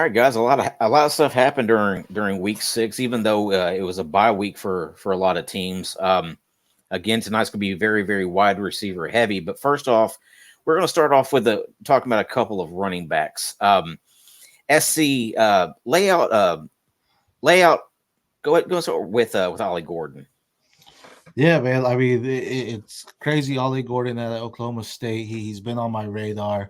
All right, guys. A lot of stuff happened during week 6, even though it was a bye week for a lot of teams. Again, tonight's gonna be very very wide receiver heavy. But first off, we're gonna start off with talking about a couple of running backs. SC layout. Go start with Ollie Gordon. Yeah, man. I mean, it's crazy. Ollie Gordon at Oklahoma State. He's been on my radar.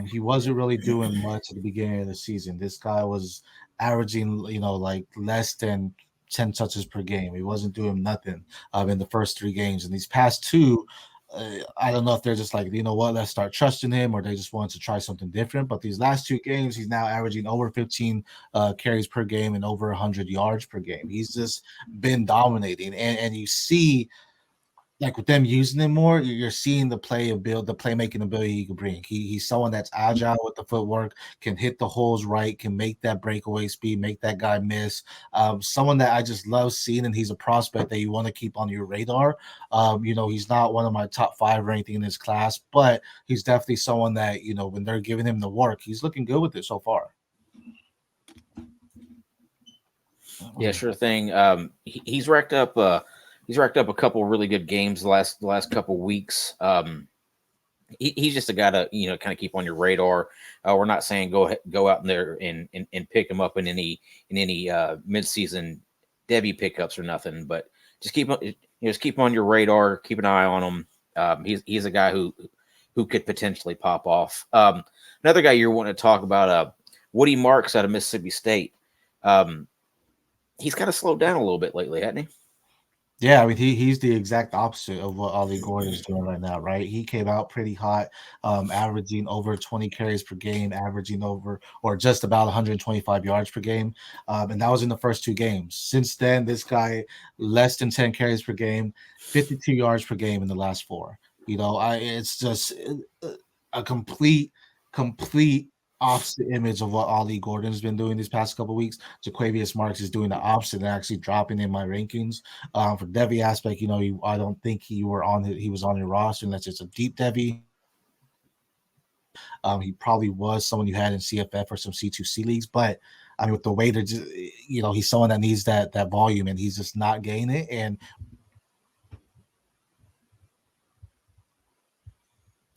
He wasn't really doing much at the beginning of the season. This guy was averaging, like less than 10 touches per game. He wasn't doing nothing in the first 3 games. And these past two, I don't know if they're just like, you know what, let's start trusting him, or they just wanted to try something different. But these last 2 games, he's now averaging over 15 carries per game and over 100 yards per game. He's just been dominating, and you see, like with them using him more, you're seeing the playmaking ability he can bring. He's someone that's agile with the footwork, can hit the holes right, can make that breakaway speed, make that guy miss. Someone that I just love seeing, and he's a prospect that you want to keep on your radar. He's not one of my top 5 or anything in his class, but he's definitely someone that, when they're giving him the work, he's looking good with it so far. Yeah, sure thing. He's racked up. He's racked up a couple really good games the last couple weeks. He's just a guy to kind of keep on your radar. We're not saying go out in there and pick him up in any midseason Devy pickups or nothing, but just keep him on your radar. Keep an eye on him. He's a guy who could potentially pop off. Another guy you're wanting to talk about, Woody Marks out of Mississippi State. He's kind of slowed down a little bit lately, hasn't he? Yeah, I mean he's the exact opposite of what Ollie Gordon is doing right now, right? He came out pretty hot, averaging over 20 carries per game, averaging over or just about 125 yards per game, and that was in the first 2 games. Since then, this guy less than 10 carries per game, 52 yards per game in the last 4. It's just a complete opposite image of what Ollie Gordon's been doing these past couple of weeks. Jaquavius Marks is doing the opposite and actually dropping in my rankings. For Devy aspect, I don't think he was on your roster unless it's a deep Devy. He probably was someone you had in CFF or some C2C leagues, but I mean, with the way he's someone that needs that volume, and he's just not getting it. And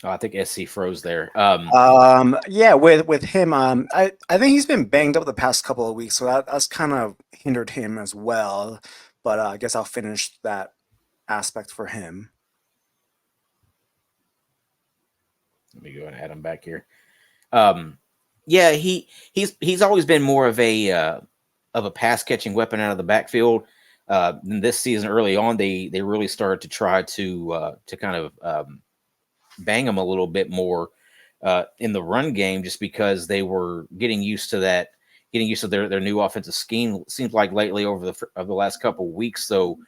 I think SC froze there. Yeah, with him, I think he's been banged up the past couple of weeks, so that's kind of hindered him as well. But I guess I'll finish that aspect for him. Let me go and add him back here. Yeah, he's always been more of a pass catching weapon out of the backfield. In this season, early on, they really started to try to kind of bang him a little bit more in the run game, just because they were getting used to their new offensive scheme. Seems like lately over the last couple of weeks, though,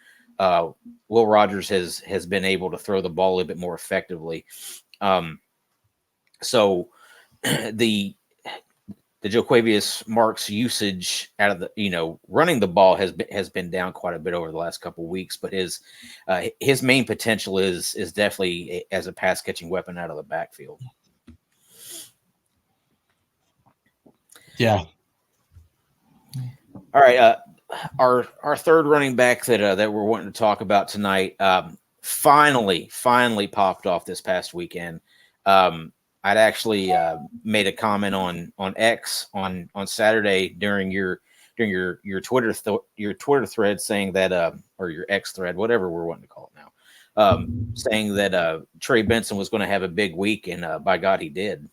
Will Rogers has been able to throw the ball a little bit more effectively. So the Jaquavius Marks usage out of the running the ball has been down quite a bit over the last couple of weeks, but his main potential is definitely as a pass catching weapon out of the backfield. Yeah. All right. Our third running back that we're wanting to talk about tonight finally popped off this past weekend. I'd actually made a comment on X on Saturday during your Twitter thread saying that or your X thread, whatever we're wanting to call it now, saying that Trey Benson was going to have a big week, and by God, he did.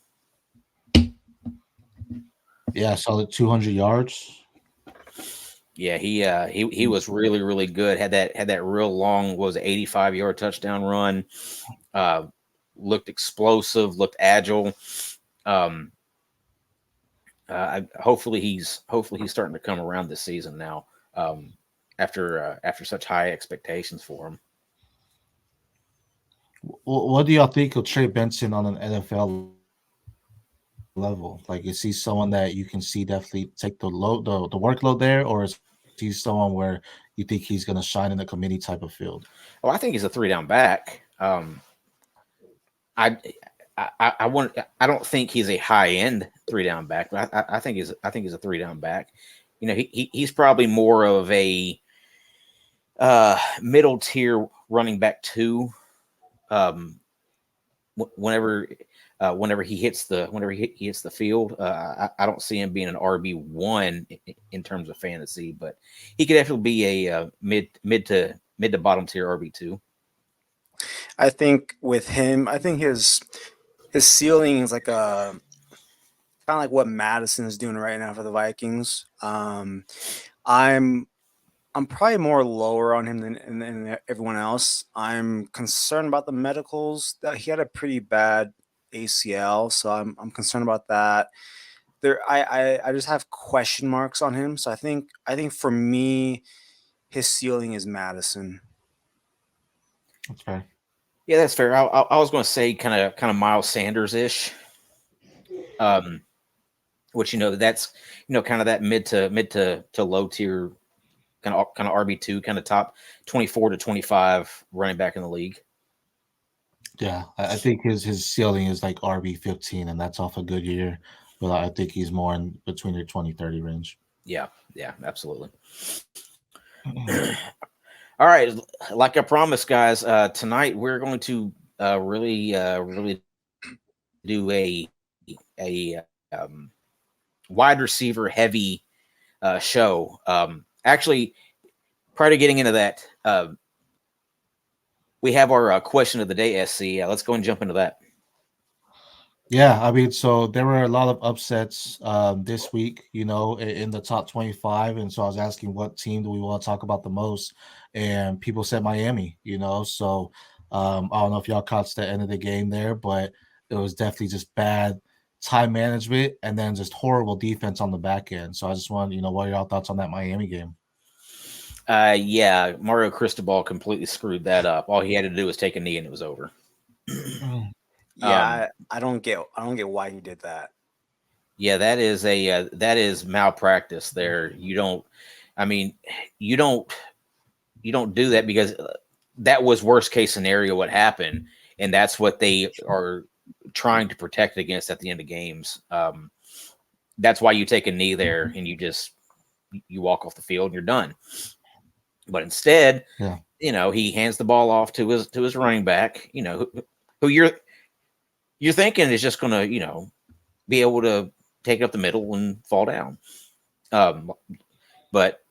Yeah, solid 200 yards. Yeah, he was really really good. Had that real long 85-yard touchdown run. Looked explosive, looked agile. Hopefully he's starting to come around this season now. After such high expectations for him. What do y'all think of Trey Benson on an NFL level? Like, is he someone that you can see definitely take the workload there, or is he someone where you think he's going to shine in a committee type of field? Well, I think he's a 3-down back. I don't think he's a high end 3-down back, but I think he's a 3-down back. You know, he's probably more of a middle tier running back 2. Whenever he hits the field, I don't see him being an RB1 in terms of fantasy, but he could definitely be a mid to bottom tier RB2. I think with him, I think his ceiling is like a kind of like what Madison is doing right now for the Vikings. I'm probably more lower on him than everyone else. I'm concerned about the medicals. That he had a pretty bad ACL, so I'm concerned about that. I just have question marks on him. So I think for me, his ceiling is Madison. That's fair. Yeah, that's fair. I was going to say kind of Miles Sanders ish. Which that's kind of that mid to low tier kind of RB2, kind of top 24 to 25 running back in the league. Yeah, I think his ceiling is like RB15, and that's off a good year. But I think he's more in between your 20-30 range. Yeah, absolutely. All right, like I promised, guys, tonight we're going to really do a wide receiver heavy show. Actually, prior to getting into that, we have our question of the day, SC. Let's go and jump into that. Yeah, I mean, so there were a lot of upsets this week, in the top 25. And so I was asking what team do we want to talk about the most? And people said Miami, So I don't know if y'all caught the end of the game there, but it was definitely just bad time management and then just horrible defense on the back end. So I just want, what are y'all thoughts on that Miami game? Yeah, Mario Cristobal completely screwed that up. All he had to do was take a knee and it was over. Yeah, I don't get why he did that. Yeah, that is malpractice there. You don't do that because that was worst case scenario what happened, and that's what they are trying to protect against at the end of games. That's why you take a knee there and you walk off the field and you're done. But instead, he hands the ball off to his running back, who you're thinking is just going to, be able to take it up the middle and fall down. But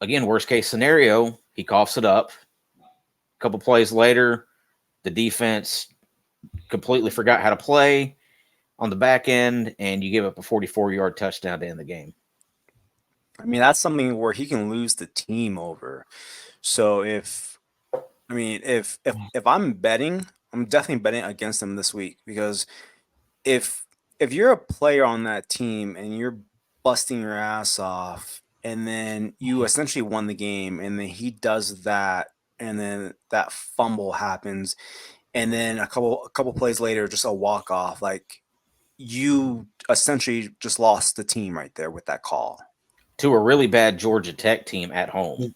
again, worst case scenario, he coughs it up. A couple plays later, the defense completely forgot how to play on the back end, and you give up a 44-yard touchdown to end the game. I mean, that's something where he can lose the team over. So if I'm betting, I'm definitely betting against him this week, because if you're a player on that team and you're busting your ass off and then you essentially won the game and then he does that and then that fumble happens and then a couple plays later just a walk off, like you essentially just lost the team right there with that call to a really bad Georgia Tech team at home.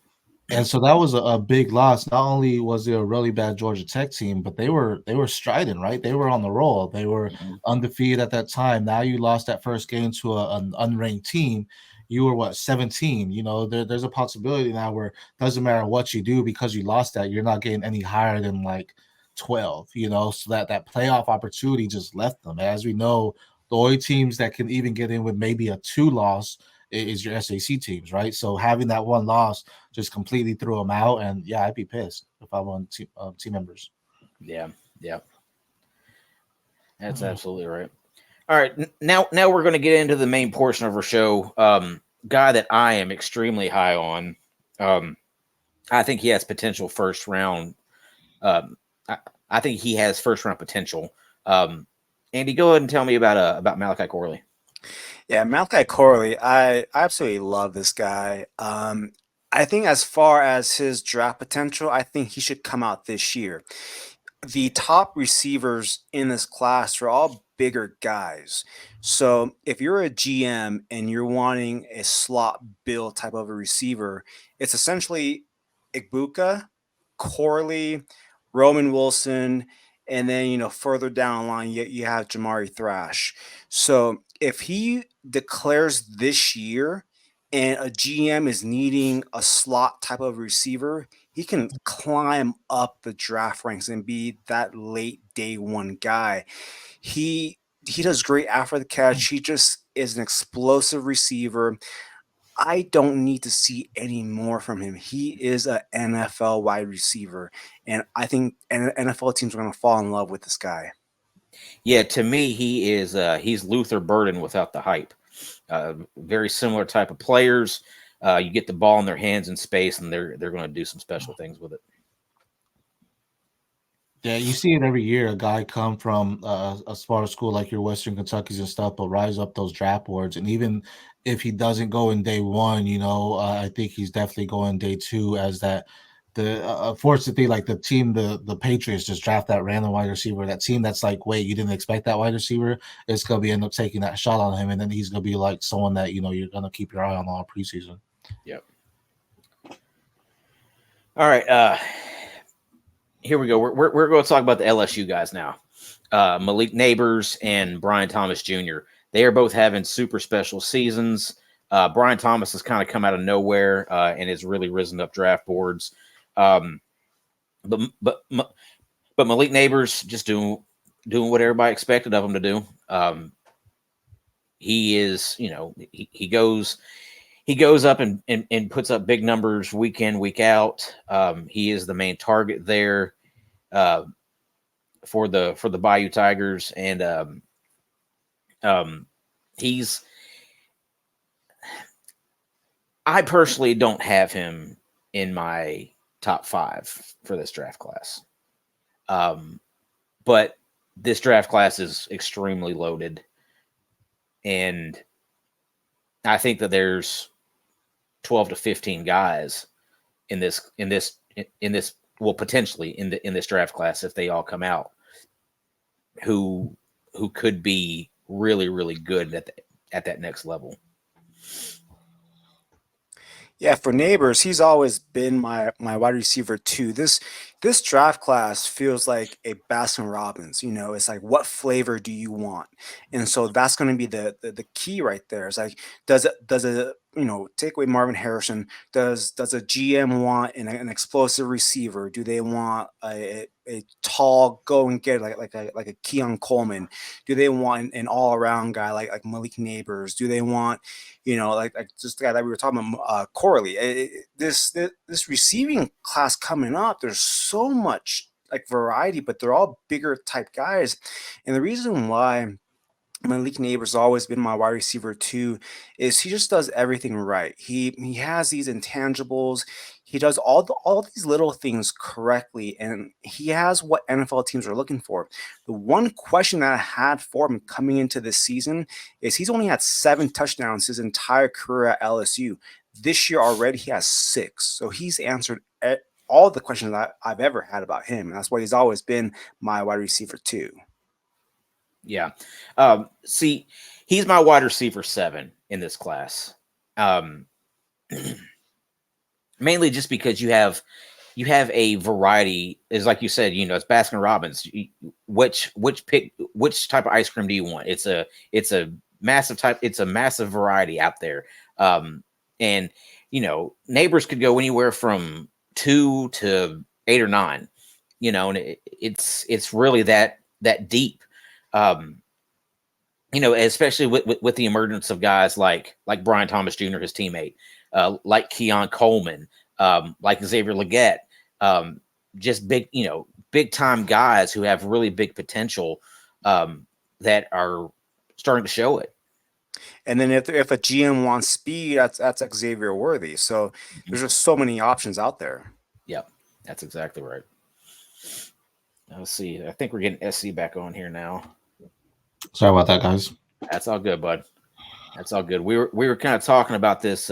And so that was a big loss. Not only was it a really bad Georgia Tech team, but they were striding, right? They were on the roll. They were undefeated at that time. Now you lost that first game to an unranked team. You were 17? There's a possibility now where it doesn't matter what you do because you lost that, you're not getting any higher than like 12, so that playoff opportunity just left them. As we know, the only teams that can even get in with maybe a 2 loss is your SAC teams, right? So having that one loss just completely threw them out, and yeah, I'd be pissed if I won team members. Yeah, that's absolutely right. All right, now we're going to get into the main portion of our show. Guy that I am extremely high on. I think he has potential first round. I think he has first round potential. Andy, go ahead and tell me about Malachi Corley. Yeah, Malachi Corley, I absolutely love this guy. I think as far as his draft potential, I think he should come out this year. The top receivers in this class are all bigger guys. So if you're a GM and you're wanting a slot bill type of a receiver, it's essentially Igbuka, Corley, Roman Wilson, and then further down the line you have Jamari Thrash. So if he declares this year and a GM is needing a slot type of receiver, he can climb up the draft ranks and be that late day one guy. He does great after the catch. He just is an explosive receiver. I don't need to see any more from him. He is an NFL wide receiver, and I think NFL teams are going to fall in love with this guy. Yeah, to me, he's Luther Burden without the hype. Very similar type of players. You get the ball in their hands in space, and they're going to do some special things with it. Yeah, you see it every year. A guy come from a smaller school like your Western Kentucky's and stuff, but rise up those draft boards. And even if he doesn't go in day one, I think he's definitely going day two. As that the unfortunately, like the team, the Patriots just draft that random wide receiver. That team that's like, wait, you didn't expect that wide receiver? It's gonna be end up taking that shot on him, and then he's gonna be like someone that you're gonna keep your eye on all preseason. Yep. All right. Here we go. We're going to talk about the LSU guys now. Malik Neighbors and Brian Thomas Jr. They are both having super special seasons. Brian Thomas has kind of come out of nowhere and has really risen up draft boards. But Malik Neighbors just doing what everybody expected of him to do. He is, he goes up and puts up big numbers week in, week out. He is the main target there for the Bayou Tigers, and I personally don't have him in my top 5 for this draft class. But this draft class is extremely loaded, and I think that there's 12 to 15 guys in this potentially in this draft class, if they all come out, who could be really, really good at that next level. Yeah, for Neighbors, he's always been my wide receiver too. This draft class feels like a Baskin Robbins. It's like, what flavor do you want? And so that's going to be the key right there. It's like, does it take away Marvin Harrison? Does a GM want an explosive receiver? Do they want a tall go and get like a Keon Coleman? Do they want an all around guy like Malik Neighbors? Do they want like just the guy that we were talking about, Corley? This receiving class coming up, there's so much like variety, but they're all bigger type guys. And the reason why Malik Neighbors has always been my wide receiver too is he just does everything right. He has these intangibles. He does all these little things correctly, and he has what NFL teams are looking for. The one question that I had for him coming into this season is he's only had 7 touchdowns his entire career at LSU. This year already he has 6. So he's answered all the questions that I've ever had about him, and that's why he's always been my wide receiver too. Yeah. See, he's my wide receiver 7 in this class. Mainly just because you have a variety, is like you said, it's Baskin Robbins. Which type of ice cream do you want? It's a massive variety out there. And Neighbors could go anywhere from 2 to 8 or 9, and it's really that deep. Especially with the emergence of guys like Brian Thomas Jr., his teammate, like Keon Coleman, like Xavier Legette, just big time guys who have really big potential, that are starting to show it. And then if a GM wants speed, that's Xavier Worthy. So there's just so many options out there. Yep, that's exactly right. Let's see. I think we're getting SC back on here now. Sorry about that, guys. That's all good, bud. That's all good. We were kind of talking about this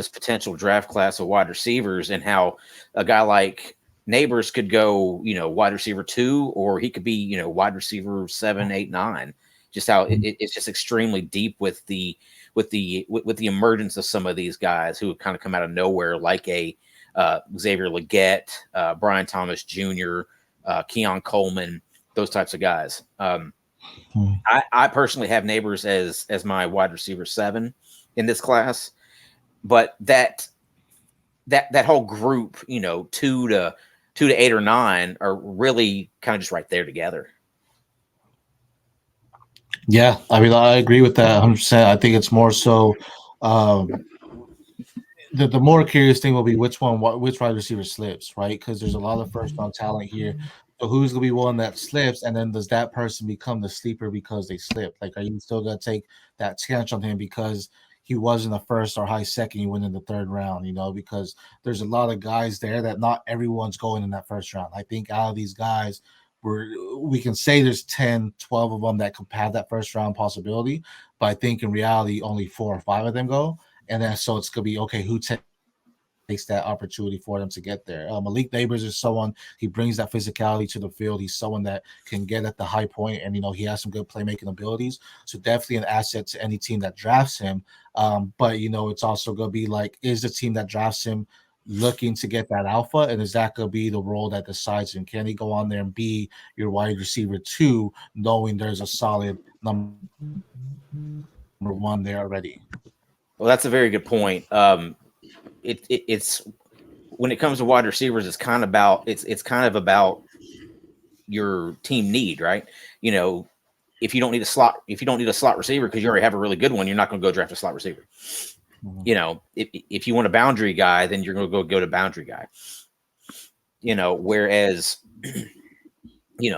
potential draft class of wide receivers and how a guy like Neighbors could go, wide receiver 2, or he could be, wide receiver 7, 8, 9. Just how it's just extremely deep with the emergence of some of these guys who have kind of come out of nowhere, like a Xavier Legette, Brian Thomas Jr., Keon Coleman. those types of guys. I personally have Neighbors as my wide receiver 7 in this class, but that whole group, 2 to 8 or 9 are really kind of just right there together. Yeah, I mean, I agree with that 100%. I think it's more so the more curious thing will be which wide receiver slips, right? Because there's a lot of first round talent here. So who's gonna be one that slips, and then does that person become the sleeper because they slipped? Like, are you still gonna take that chance on him because he was in the first or high second, you went in the third round? Because there's a lot of guys there that not everyone's going in that first round. I think out of these guys, we can say there's 10, 12 of them that could have that first round possibility, but I think in reality only 4 or 5 of them go. And then so it's gonna be okay. Who takes that opportunity for them to get there? Malik Neighbors is someone, he brings that physicality to the field. He's someone that can get at the high point, and he has some good playmaking abilities. So definitely an asset to any team that drafts him. But it's also gonna be like, is the team that drafts him looking to get that alpha, and is that gonna be the role that decides him? Can he go on there and be your wide receiver 2, knowing there's a solid number 1 there already? Well, that's a very good point. It's when it comes to wide receivers, it's kind of about your team need, right? If you don't need a slot receiver because you already have a really good one, you're not going to go draft a slot receiver. Mm-hmm. If you want a boundary guy, then you're going to go to boundary guy. Whereas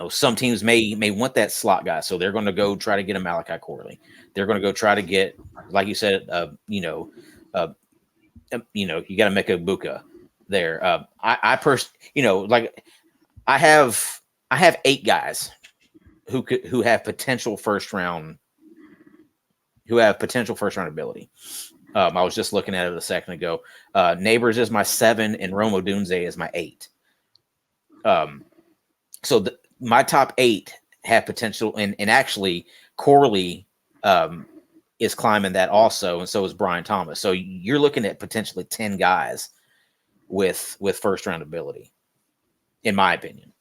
some teams may want that slot guy, so they're going to go try to get a Malachi Corley. They're going to go try to get, like you said, you got to make a Buka there. I have 8 guys who have potential first round ability. I was just looking at it a second ago. Neighbors is my 7 and Rome Odunze is my 8. So my top 8 have potential, and actually Corley is climbing that also, and so is Brian Thomas. So you're looking at potentially 10 guys with first round ability, in my opinion.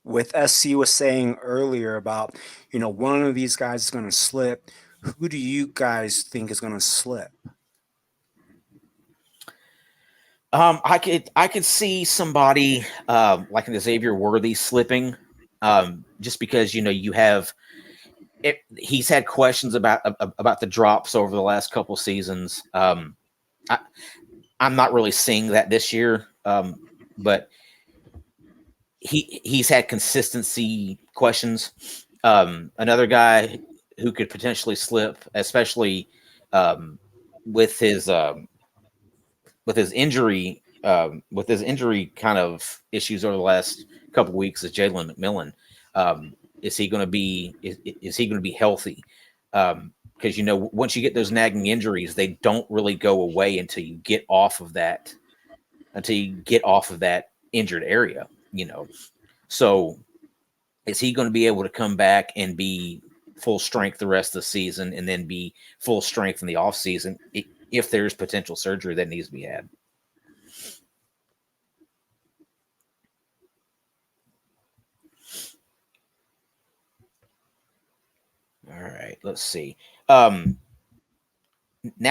With SC was saying earlier about, one of these guys is going to slip. Who do you guys think is going to slip? I could see somebody like an Xavier Worthy slipping, just because you have. He's had questions about the drops over the last couple seasons. I'm not really seeing that this year, but he's had consistency questions. Another guy who could potentially slip, especially with his injury kind of issues over the last couple of weeks, is Jalen McMillan. Is he going to be healthy? Because once you get those nagging injuries, they don't really go away until you get off of that injured area. So is he going to be able to come back and be full strength the rest of the season, and then be full strength in the off season if there's potential surgery that needs to be had? All right, let's see. Now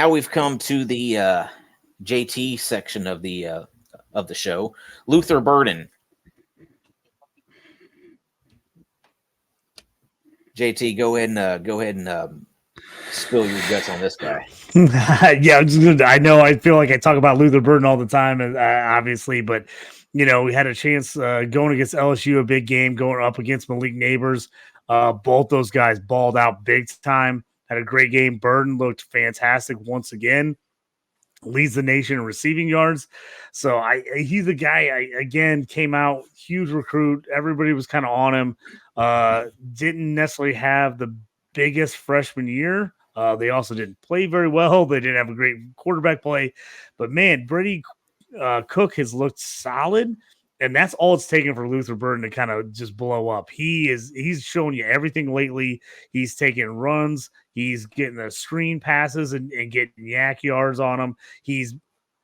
we've come to the JT section of the show. Luther Burden. JT, go ahead and spill your guts on this guy. Yeah, I know. I feel like I talk about Luther Burden all the time, obviously, but we had a chance going against LSU, a big game, going up against Malik Neighbors. Both those guys balled out big time. Had a great game. Burden looked fantastic once again. Leads the nation in receiving yards. So he's the guy. Again, came out huge recruit. Everybody was kind of on him. Didn't necessarily have the biggest freshman year. They also didn't play very well. They didn't have a great quarterback play. But man, Brady Cook has looked solid. And that's all it's taken for Luther Burden to kind of just blow up. He's showing you everything lately. He's taking runs. He's getting the screen passes and getting yak yards on them. He's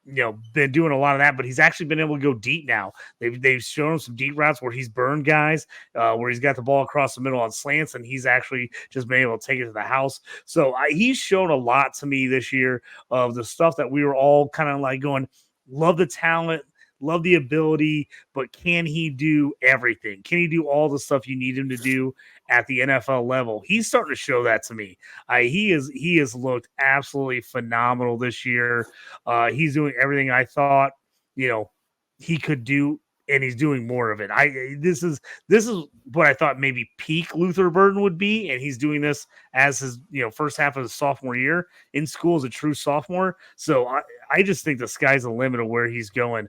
been doing a lot of that, but he's actually been able to go deep now. They've shown him some deep routes where he's burned guys, where he's got the ball across the middle on slants, and he's actually just been able to take it to the house. So he's shown a lot to me this year of the stuff that we were all kind of like going, love the talent, love the ability, but can he do everything? Can he do all the stuff you need him to do at the NFL level? He's starting to show that to me. He has looked absolutely phenomenal this year. He's doing everything I thought, he could do, and he's doing more of it. This is what I thought maybe peak Luther Burden would be, and he's doing this as his first half of his sophomore year in school as a true sophomore. So I just think the sky's the limit of where he's going.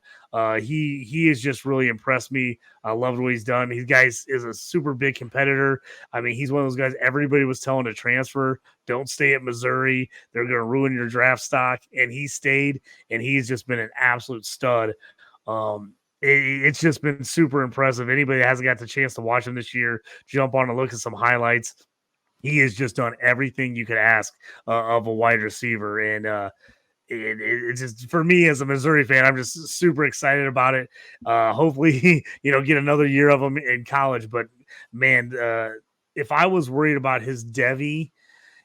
He has just really impressed me. I loved what he's done. He guys is a super big competitor. I mean, he's one of those guys everybody was telling to transfer. Don't stay at Missouri. They're going to ruin your draft stock. And he stayed, and he's just been an absolute stud. It's just been super impressive. Anybody that hasn't got the chance to watch him this year, jump on and look at some highlights. He has just done everything you could ask of a wide receiver. And it's just, for me as a Missouri fan, I'm just super excited about it. Hopefully, get another year of him in college. But man, if I was worried about his Devy,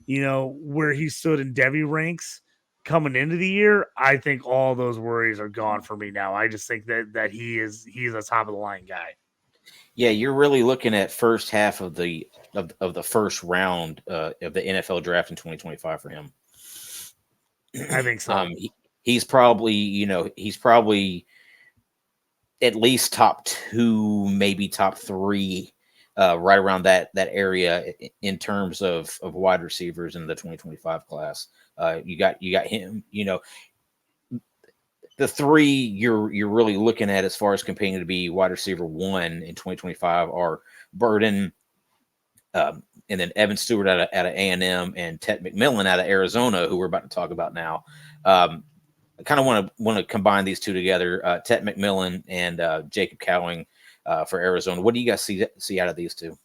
where he stood in Devy ranks coming into the year, I think all those worries are gone for me now. I just think that he's a top of the line guy. Yeah, you're really looking at first half of the first round of the NFL draft in 2025 for him. I think so. He's probably at least top 2, maybe top 3, right around that area in terms of wide receivers in the 2025 class. You got him. The 3 you're really looking at as far as competing to be wide receiver 1 in 2025 are Burden, and then Evan Stewart out of A&M, and Tet McMillan out of Arizona, who we're about to talk about now. I kind of want to combine these two together, Tet McMillan and Jacob Cowing for Arizona. What do you guys see out of these two?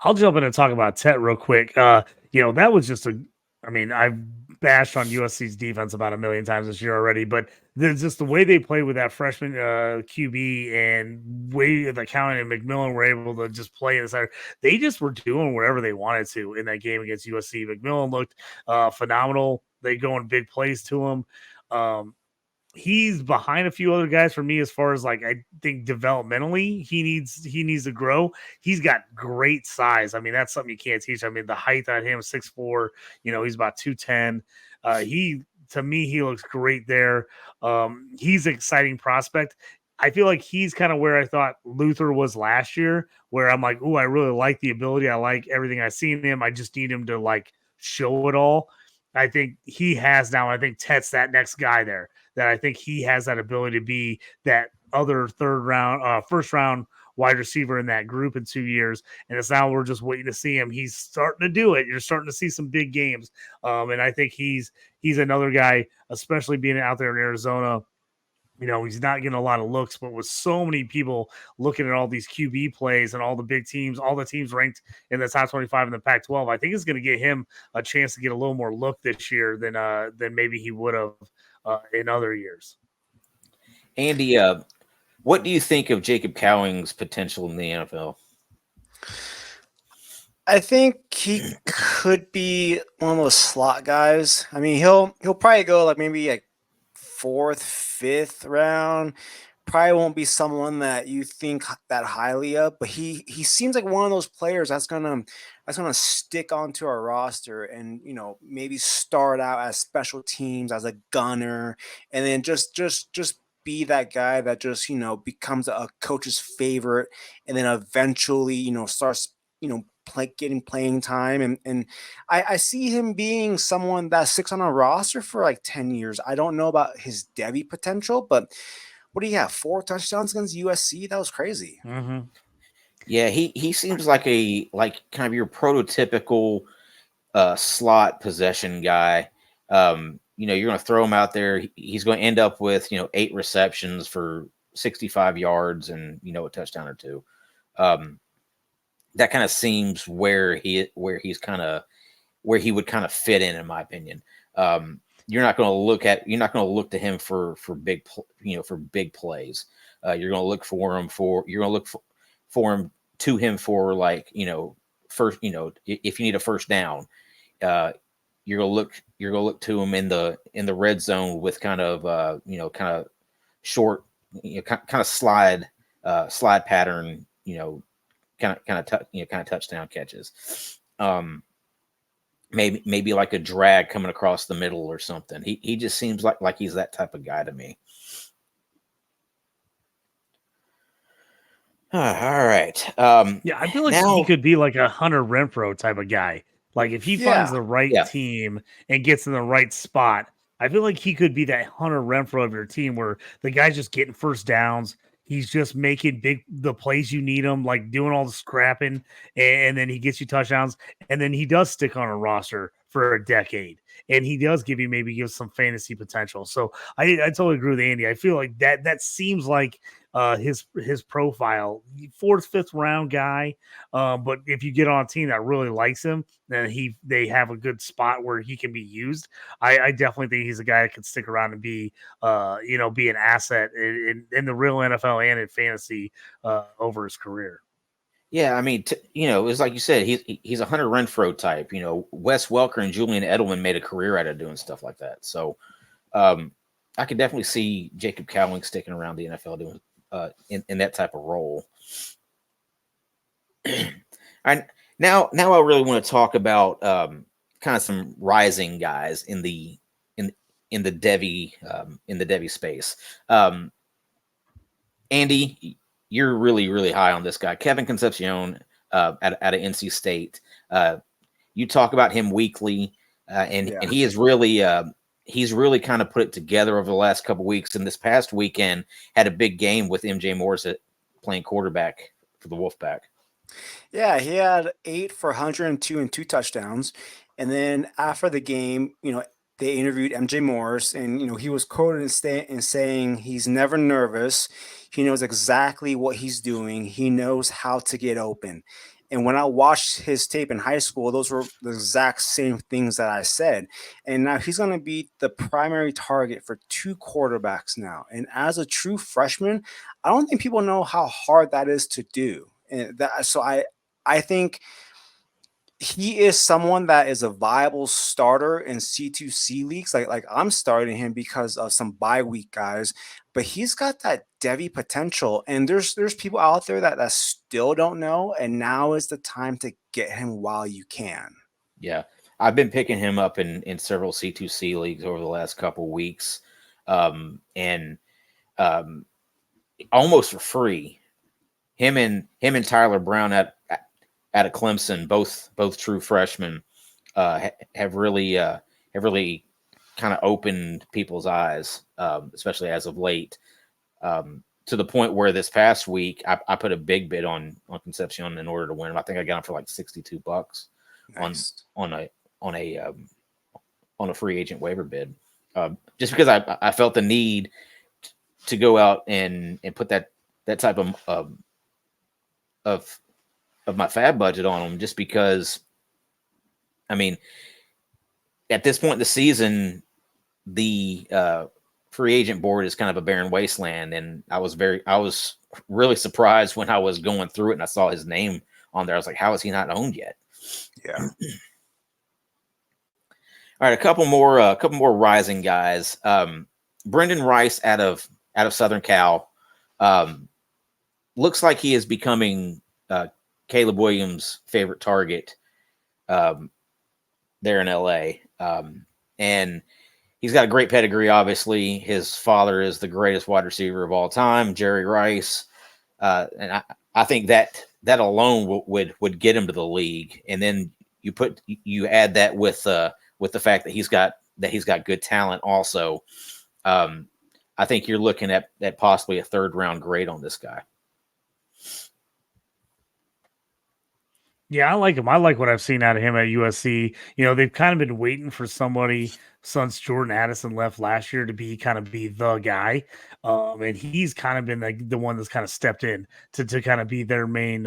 I'll jump in and talk about Tet real quick. That was just I've bashed on USC's defense about a million times this year already, but just the way they played with that freshman QB and way the County and McMillan were able to just play inside. They just were doing whatever they wanted to in that game against USC. McMillan looked phenomenal. They go in big plays to him. He's behind a few other guys for me as far as I think developmentally he needs to grow. He's got great size. I mean, that's something you can't teach. I mean, the height on him, 6'4", he's about 210. To me, he looks great there. He's an exciting prospect. I feel like he's kind of where I thought Luther was last year, where I'm like, I really like the ability. I like everything I've seen in him. I just need him to show it all. I think he has now. I think Tet's that next guy there. That I think he has that ability to be that other first round wide receiver in that group in 2 years. And it's now we're just waiting to see him. He's starting to do it. You're starting to see some big games. And I think he's another guy, especially being out there in Arizona. He's not getting a lot of looks, but with so many people looking at all these QB plays and all the big teams, all the teams ranked in the top 25 in the Pac-12, I think it's going to get him a chance to get a little more look this year than maybe he would have in other years. Andy, what do you think of Jacob Cowing's potential in the NFL? I think he could be one of those slot guys. I mean, he'll probably go maybe 4th, 5th round. Probably won't be someone that you think that highly of, but he seems like one of those players that's gonna stick onto our roster and maybe start out as special teams as a gunner, and then just be that guy that just becomes a coach's favorite, and then eventually starts getting playing time, and I see him being someone that sticks on a roster for 10 years. I don't know about his Devy potential, but what do you have? 4 touchdowns against USC? That was crazy. Mm-hmm. Yeah, he seems like kind of your prototypical slot possession guy. You're going to throw him out there. He's going to end up with 8 receptions for 65 yards and a touchdown or 2. That kind of seems where he's kind of where he would kind of fit in my opinion. You're not going to look to him for big plays. You're going to look for him for like, first, if you need a first down, you're gonna look to him in the red zone with kind of short, kind of slide pattern, kind of touchdown catches. Maybe like a drag coming across the middle or something. He just seems like he's that type of guy to me. All right. Yeah, I feel like now, he could be like a Hunter Renfro type of guy. Like if he finds the right team and gets in the right spot, I feel like he could be that Hunter Renfro of your team where the guy's just getting first downs. He's just making the plays you need him, like doing all the scrapping, and then he gets you touchdowns, and then he does stick on a roster for a decade, and he does give some fantasy potential. So I totally agree with Andy. I feel like that seems like his profile, 4th, 5th round guy. But if you get on a team that really likes him, then they have a good spot where he can be used. I definitely think he's a guy that could stick around and be an asset in the real NFL and in fantasy over his career. Yeah, I mean, it's like you said, he's a Hunter Renfro type. Wes Welker and Julian Edelman made a career out of doing stuff like that. So I could definitely see Jacob Cowling sticking around the NFL doing in that type of role. Now I really want to talk about kind of some rising guys in the Devy space. Andy, you're really, really high on this guy, Kevin Concepcion, out of NC State. You talk about him weekly, and he is really he's really kind of put it together over the last couple of weeks. And this past weekend had a big game with MJ Morris playing quarterback for the Wolfpack. Yeah, he had 8 for 102 and 2 touchdowns. And then after the game, they interviewed MJ Morris, and he was quoted in saying he's never nervous. He knows exactly what he's doing. He knows how to get open. And when I watched his tape in high school, those were the exact same things that I said. And now he's going to be the primary target for 2 quarterbacks now. And as a true freshman, I don't think people know how hard that is to do. And so I think he is someone that is a viable starter in C2C leagues. Like I'm starting him because of some bye week guys, but he's got that Devy potential. And there's people out there that still don't know. And now is the time to get him while you can. Yeah. I've been picking him up in several C2C leagues over the last couple weeks. And almost for free. Him and Tyler Brown out of Clemson, both true freshmen, have really kind of opened people's eyes, especially as of late, to the point where this past week I put a big bid on Concepcion in order to win him. I think I got him for like $62 Nice. on a free agent waiver bid, just because I felt the need to go out and put that type of my fab budget on him, just because, I mean, at this point in the season, the free agent board is kind of a barren wasteland. And I was really surprised when I was going through it and I saw his name on there. I was like, how is he not owned yet? Yeah. All right. A couple more rising guys. Brendan Rice out of Southern Cal. Looks like he is becoming Caleb Williams' favorite target there in LA. And he's got a great pedigree, obviously. His father is the greatest wide receiver of all time, Jerry Rice. And I think that alone would get him to the league. And then you add that with the fact that he's got good talent also. I think you're looking at possibly a 3rd round grade on this guy. Yeah, I like him. I like what I've seen out of him at USC. They've kind of been waiting for somebody since Jordan Addison left last year to be the guy. And he's kind of been the one that's kind of stepped in to kind of be their main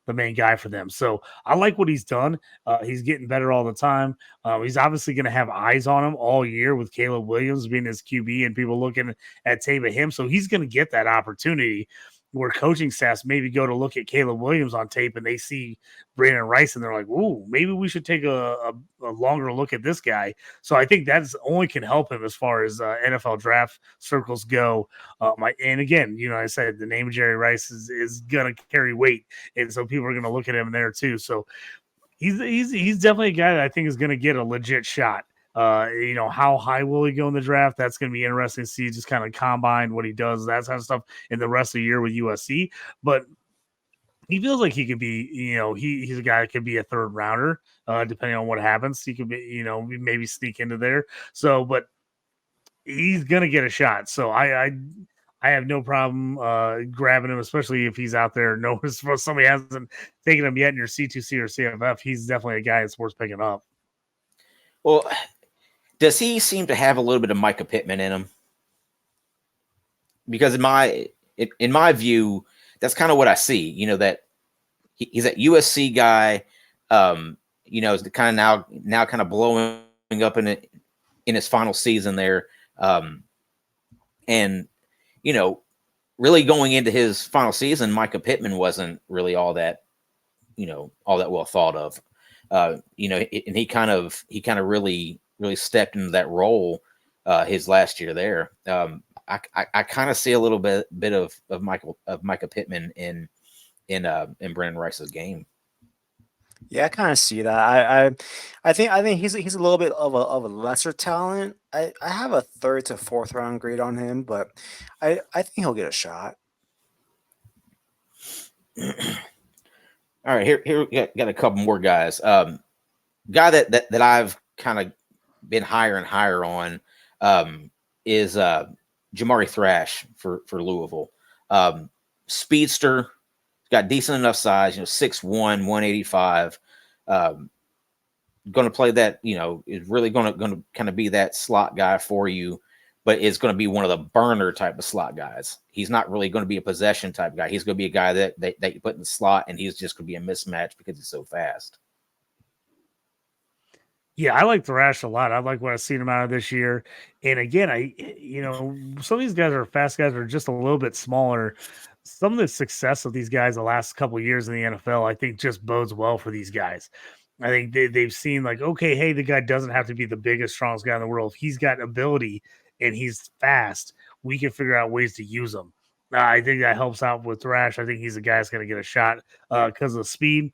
the main guy for them. So I like what he's done. He's getting better all the time. He's obviously going to have eyes on him all year with Caleb Williams being his QB and people looking at tape of him. So he's going to get that opportunity where coaching staffs maybe go to look at Caleb Williams on tape and they see Brandon Rice and they're like, "Ooh, maybe we should take a longer look at this guy." So I think that's only can help him as far as NFL draft circles go. And again, I said the name of Jerry Rice is gonna carry weight, and so people are gonna look at him there too. So he's definitely a guy that I think is gonna get a legit shot. How high will he go in the draft? That's going to be interesting to see, just kind of combine what he does, that kind of stuff in the rest of the year with USC. But he feels like he could be, he's a guy that could be a third rounder, depending on what happens. He could be, maybe sneak into there. So, but he's going to get a shot. So I have no problem grabbing him, especially if he's out there. No, somebody hasn't taken him yet in your C2C or CFF. He's definitely a guy that's worth picking up. Well, does he seem to have a little bit of Micah Pittman in him? Because in my view, that's kind of what I see. That he's that USC guy. Is the kind of now kind of blowing up in his final season there, and really going into his final season, Micah Pittman wasn't really all that well thought of. And he kind of really stepped into that role his last year there. I kind of see a little bit of Micah Pittman in Brandon Rice's game. Yeah, I kind of see that. I think he's a little bit of a lesser talent. I have a 3rd to 4th round grade on him, but I think he'll get a shot. All right, here we got a couple more guys. Guy that I've kind of been higher and higher on is Jamari Thrash for Louisville. Speedster, got decent enough size, 6'1", 185. Going to play that, is really going to kind of be that slot guy for you, but it's going to be one of the burner type of slot guys. He's not really going to be a possession type guy. He's going to be a guy that you put in the slot, and he's just going to be a mismatch because he's so fast. Yeah, I like Thrash a lot. I like what I've seen him out of this year. And again, some of these guys are fast guys are just a little bit smaller. Some of the success of these guys the last couple of years in the NFL, I think, just bodes well for these guys. I think they've seen like, okay, hey, the guy doesn't have to be the biggest, strongest guy in the world. If he's got ability and he's fast, we can figure out ways to use him. I think that helps out with Thrash. I think he's a guy that's going to get a shot because of speed.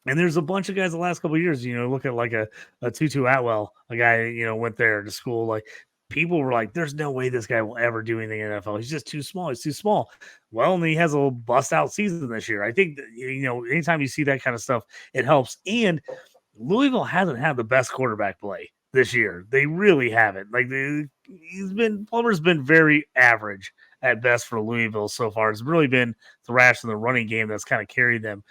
And there's a bunch of guys the last couple of years, look at like a Tutu Atwell, a guy, went there to school. Like people were like, there's no way this guy will ever do anything in the NFL. He's just too small. He's too small. Well, and he has a bust out season this year. I think, anytime you see that kind of stuff, it helps. And Louisville hasn't had the best quarterback play this year. They really haven't. Like Plummer's been very average at best for Louisville so far. It's really been Thrash in the running game that's kind of carried them.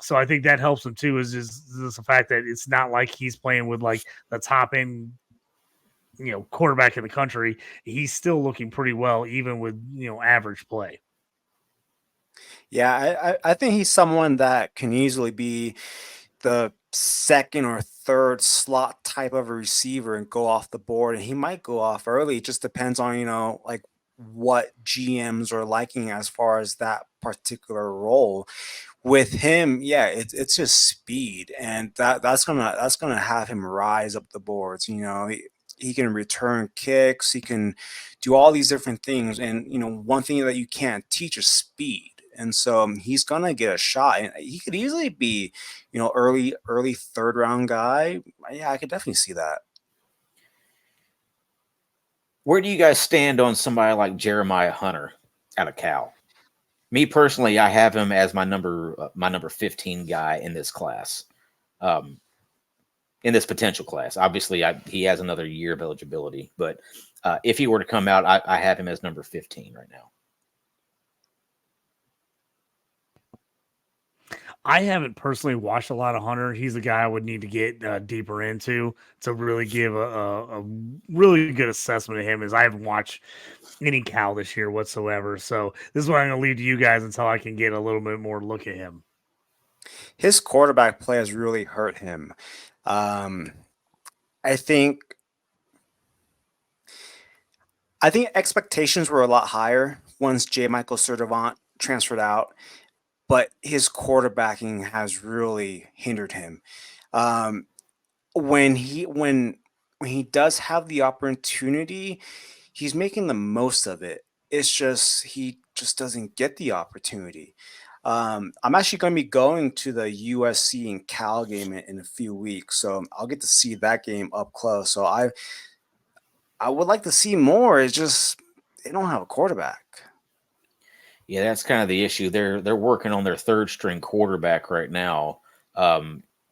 So I think that helps him too, is just the fact that it's not like he's playing with like the top end, quarterback in the country. He's still looking pretty well, even with, average play. Yeah, I think he's someone that can easily be the 2nd or 3rd slot type of a receiver and go off the board. And he might go off early. It just depends on, like what GMs are liking as far as that particular role. With him, yeah, it's just speed, and that's gonna have him rise up the boards. He can return kicks, he can do all these different things, and one thing that you can't teach is speed. And so he's gonna get a shot, and he could easily be, early 3rd round guy. Yeah, I could definitely see that. Where do you guys stand on somebody like Jeremiah Hunter out of Cal? Me personally, I have him as my number 15 guy in this class, in this potential class. Obviously, he has another year of eligibility, but if he were to come out, I have him as number 15 right now. I haven't personally watched a lot of Hunter. He's a guy I would need to get deeper into to really give a really good assessment of him, as I haven't watched any Cal this year whatsoever. So this is what I'm going to leave to you guys until I can get a little bit more look at him. His quarterback play has really hurt him. I think expectations were a lot higher once J. Michael Sertivant transferred out, but his quarterbacking has really hindered him. When he does have the opportunity, he's making the most of it. It's just he just doesn't get the opportunity. I'm actually going to be going to the USC and Cal game in a few weeks, so I'll get to see that game up close. So I would like to see more. It's just they don't have a quarterback. Yeah, that's kind of the issue. They're working on their third string quarterback right now,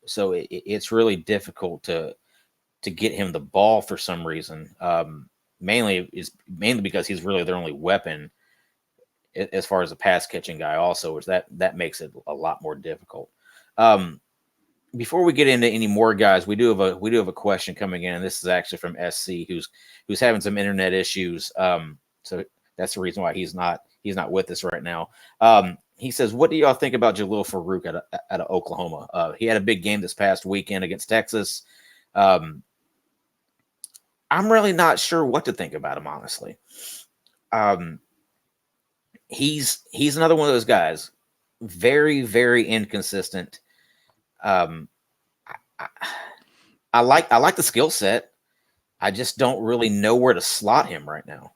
so it's really difficult to get him the ball for some reason. Mainly because he's really their only weapon as far as a pass catching guy. Also, which that makes it a lot more difficult. Before we get into any more guys, we do have a question coming in, and this is actually from SC, who's having some internet issues. So that's the reason why he's not with us right now. He says, "What do y'all think about Jalil Farouk out of Oklahoma? He had a big game this past weekend against Texas. I'm really not sure what to think about him, honestly. He's another one of those guys, very, very inconsistent. I like the skill set. I just don't really know where to slot him right now."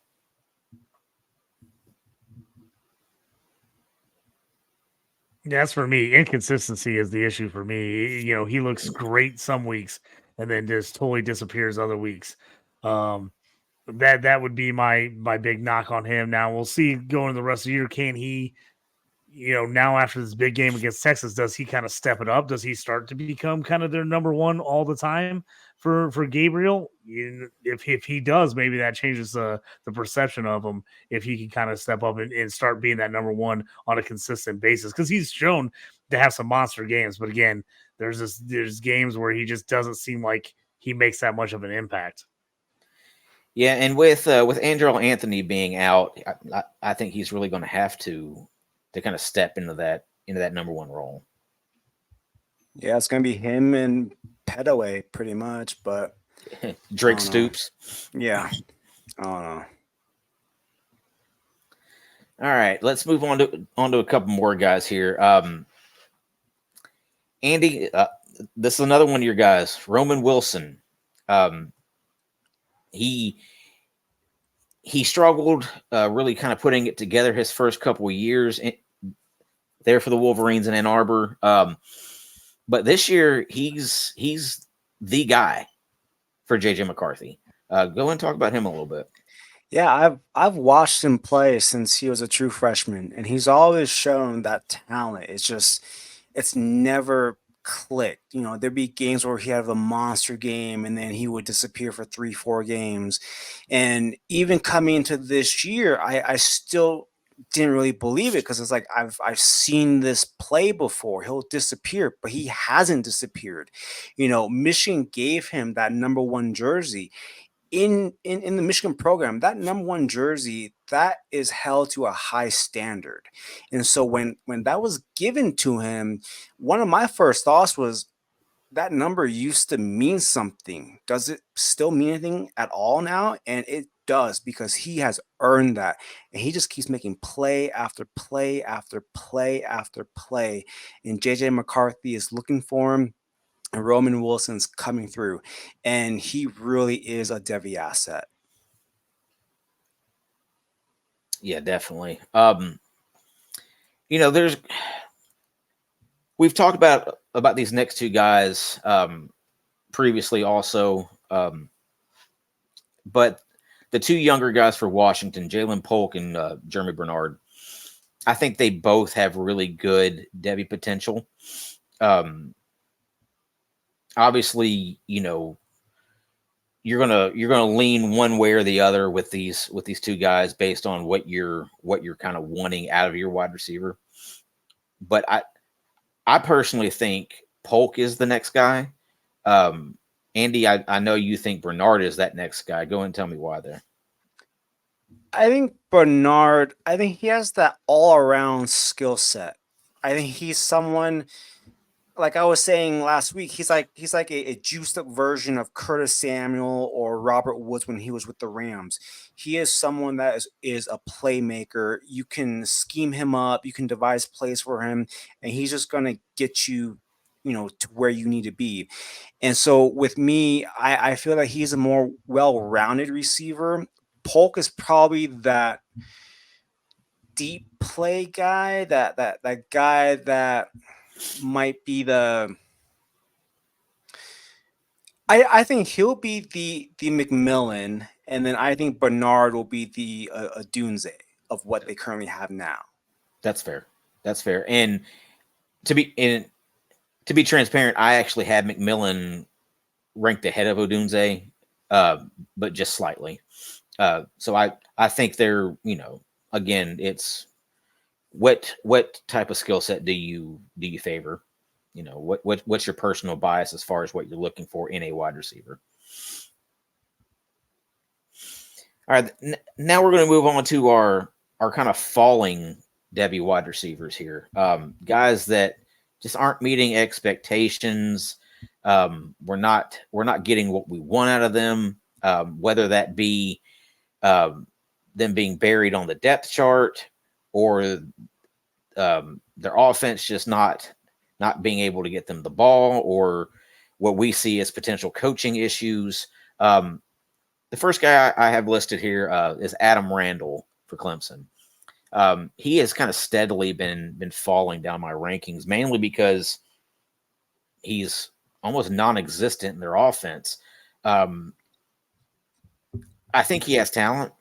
That's for me. Inconsistency is the issue for me. You know, he looks great some weeks and then just totally disappears other weeks. That would be my big knock on him. Now we'll see going the rest of the year. Can he, now after this big game against Texas, does he kind of step it up? Does he start to become kind of their number one all the time for Gabriel? If he does, maybe that changes the perception of him. If he can kind of step up and start being that number one on a consistent basis, because he's shown to have some monster games. But again, there's games where he just doesn't seem like he makes that much of an impact. Yeah, and with Andrew Anthony being out, I think he's really going to have to kind of step into that number one role. Yeah, it's going to be him and Petaway pretty much, but Drake Stoops. Yeah, I don't know. All right, let's move on to a couple more guys here. Andy, this is another one of your guys, Roman Wilson. He struggled really kind of putting it together his first couple of years there for the Wolverines in Ann Arbor. But this year he's the guy for JJ McCarthy. Go and talk about him a little bit. Yeah, I've watched him play since he was a true freshman, and he's always shown that talent. It's never clicked. There'd be games where he had a monster game and then he would disappear for 3-4 games. And even coming into this year, I still didn't really believe it, because it's like I've seen this play before. He'll disappear, but he hasn't disappeared. Michigan gave him that number one jersey. In the Michigan program, that number one jersey, that is held to a high standard. And so when that was given to him, one of my first thoughts was, that number used to mean something. Does it still mean anything at all now? And it does, because he has earned that. And he just keeps making play after play after play after play. And JJ McCarthy is looking for him. And Roman Wilson's coming through, and he really is a Devy asset. Yeah, definitely. We've talked about these next two guys previously also, but the two younger guys for Washington, Jalen Polk and Jeremy Bernard, I think they both have really good Devy potential. Obviously, you're gonna lean one way or the other with these two guys based on what you're kind of wanting out of your wide receiver. But I personally think Polk is the next guy. Andy, I know you think Bernard is that next guy. Go and tell me why there. I think Bernard, I think he has that all around skill set. I think he's someone, like I was saying last week, he's like a juiced up version of Curtis Samuel or Robert Woods when he was with the Rams. He is someone that is a playmaker. You can scheme him up, you can devise plays for him, and he's just gonna get you, to where you need to be. And so with me, I feel that he's a more well-rounded receiver. Polk is probably that deep play guy, that guy that might be the. I think he'll be the McMillan, and then I think Bernard will be the Dunze of what they currently have now. That's fair. That's fair. And to be transparent, I actually had McMillan ranked ahead of Odunze, but just slightly. So I think they're, again, it's what type of skill set do you favor? What's your personal bias as far as what you're looking for in a wide receiver? All right, now we're going to move on to our kind of falling Devy wide receivers here. Guys that just aren't meeting expectations. We're not getting what we want out of them, whether that be them being buried on the depth chart or their offense just not being able to get them the ball, or what we see as potential coaching issues. The first guy I have listed here is Adam Randall for Clemson. He has kind of steadily been falling down my rankings, mainly because he's almost non-existent in their offense. I think he has talent.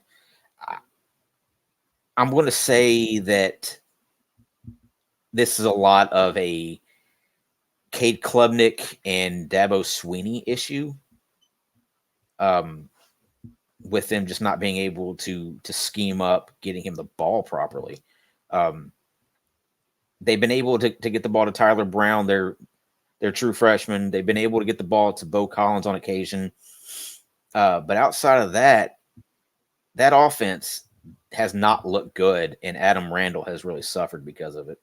I'm going to say that this is a lot of a Cade Klubnik and Dabo Sweeney issue, with them just not being able to scheme up getting him the ball properly. They've been able to get the ball to Tyler Brown. They're true freshmen. They've been able to get the ball to Bo Collins on occasion. But outside of that offense has not looked good, and Adam Randall has really suffered because of it.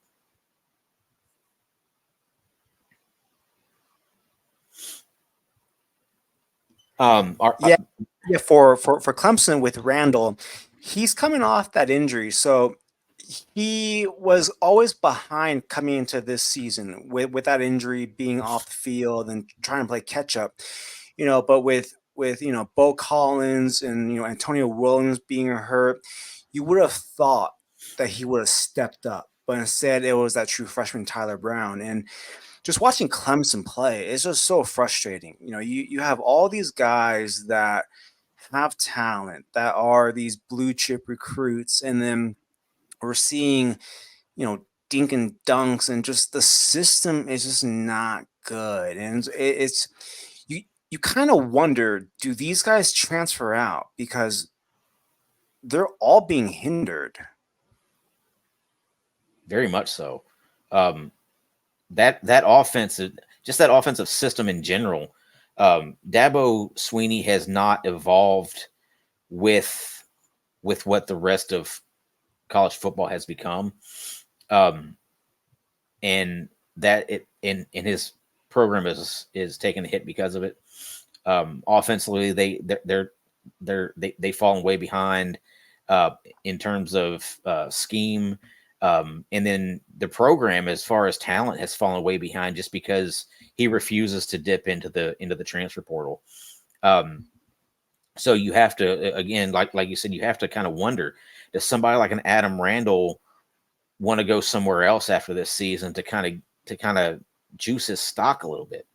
For Clemson with Randall, he's coming off that injury, so he was always behind coming into this season with that injury, being off the field and trying to play catch up. But with Bo Collins and Antonio Williams being hurt, you would have thought that he would have stepped up, but instead it was that true freshman Tyler Brown. And just watching Clemson play, it's just so frustrating. You have all these guys that have talent, that are these blue chip recruits, and then we're seeing, dink and dunks, and just the system is just not good. And it's you kind of wonder, do these guys transfer out? Because they're all being hindered. Very much so. That offense, just that offensive system in general, Dabo Sweeney has not evolved with what the rest of college football has become, and that in his program is taking a hit because of it. Offensively, they've fallen way behind in terms of scheme. And then the program, as far as talent, has fallen way behind just because he refuses to dip into the transfer portal. So you have to, again, like you said, you have to kind of wonder, does somebody like an Adam Randall want to go somewhere else after this season to kind of juice his stock a little bit?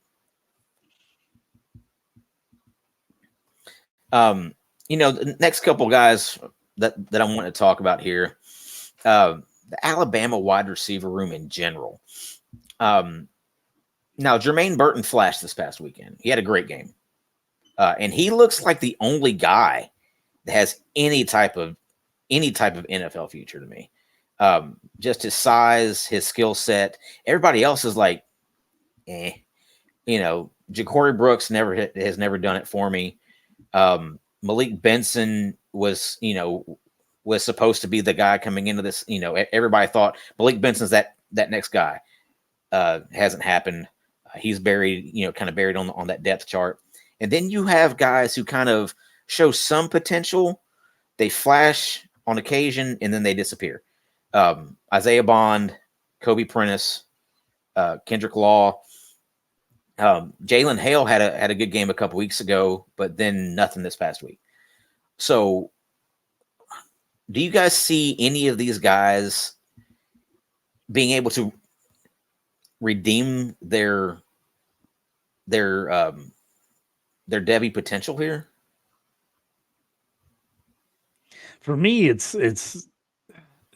The next couple guys that I want to talk about here, the Alabama wide receiver room in general. Now, Jermaine Burton flashed this past weekend. He had a great game. And he looks like the only guy that has any type of NFL future to me. Just his size, his skill set. Everybody else is like, eh. Ja'Cory Brooks has never done it for me. Malik Benson was supposed to be the guy coming into this. Everybody thought Malik Benson's that next guy. Hasn't happened. He's buried, kind of buried on that depth chart. And then you have guys who kind of show some potential. They flash on occasion and then they disappear. Isaiah Bond, Kobe Prentice, Kendrick Law. Jalen Hale had a good game a couple weeks ago, but then nothing this past week. So do you guys see any of these guys being able to redeem their Devy potential here? For me, it's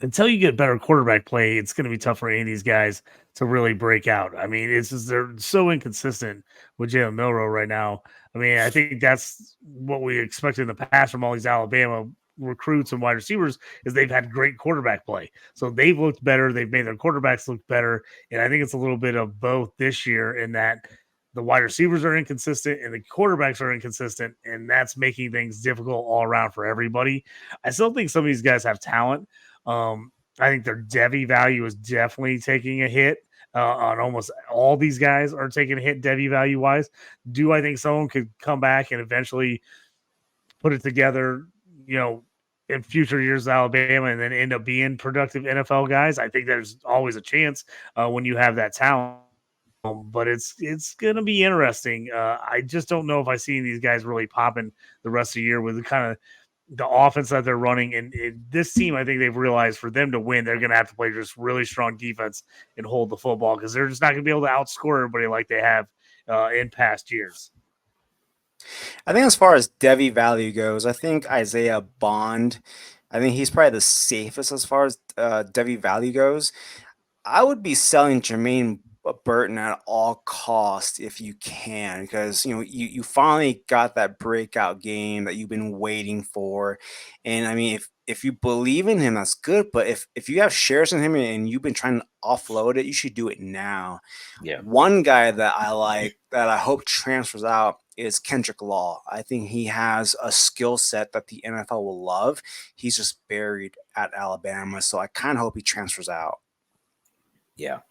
until you get better quarterback play, it's going to be tough for any of these guys to really break out. I mean, it's just they're so inconsistent with Jalen Milroe right now. I mean, I think that's what we expected in the past from all these Alabama recruits and wide receivers is they've had great quarterback play. So they've looked better. They've made their quarterbacks look better. And I think it's a little bit of both this year in that the wide receivers are inconsistent and the quarterbacks are inconsistent. And that's making things difficult all around for everybody. I still think some of these guys have talent. I think their Devy value is definitely taking a hit. On almost all these guys are taking a hit Devy value wise. Do I think someone could come back and eventually put it together, in future years of Alabama and then end up being productive NFL guys? I think there's always a chance when you have that talent. But it's going to be interesting. I just don't know if I see these guys really popping the rest of the year with the offense that they're running. And this team, I think they've realized for them to win, they're going to have to play just really strong defense and hold the football because they're just not going to be able to outscore everybody like they have in past years. I think as far as Devy value goes, I think Isaiah Bond, I think he's probably the safest as far as Devy value goes. I would be selling Jermaine Burton at all costs if you can, because you finally got that breakout game that you've been waiting for. And I mean, if you believe in him, that's good. But if you have shares in him and you've been trying to offload it, you should do it now. Yeah. One guy that I like that I hope transfers out is Kendrick Law. I think he has a skill set that the NFL will love. He's just buried at Alabama, so I kind of hope he transfers out. Yeah.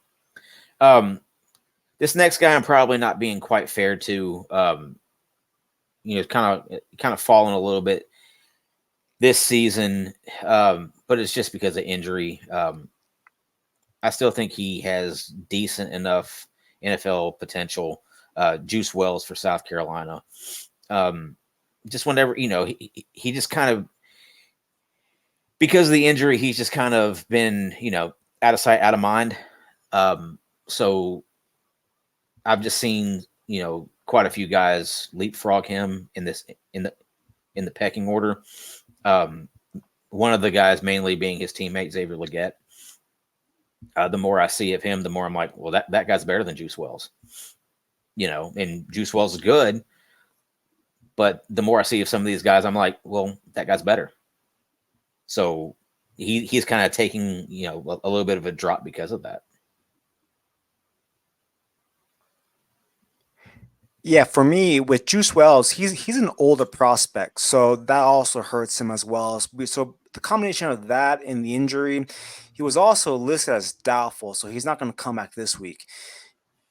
This next guy I'm probably not being quite fair to. Kind of fallen a little bit this season, but it's just because of injury. I still think he has decent enough NFL potential. Juice Wells for South Carolina. Just whenever, he just kind of, because of the injury, he's just kind of been, out of sight, out of mind. So I've just seen, quite a few guys leapfrog him in the pecking order. One of the guys mainly being his teammate, Xavier Legette. The more I see of him, the more I'm like, well, that guy's better than Juice Wells. And Juice Wells is good, but the more I see of some of these guys, I'm like, well, that guy's better. So he's kind of taking, a little bit of a drop because of that. Yeah, for me, with Juice Wells, he's an older prospect, so that also hurts him as well. So the combination of that and the injury, he was also listed as doubtful, so he's not going to come back this week.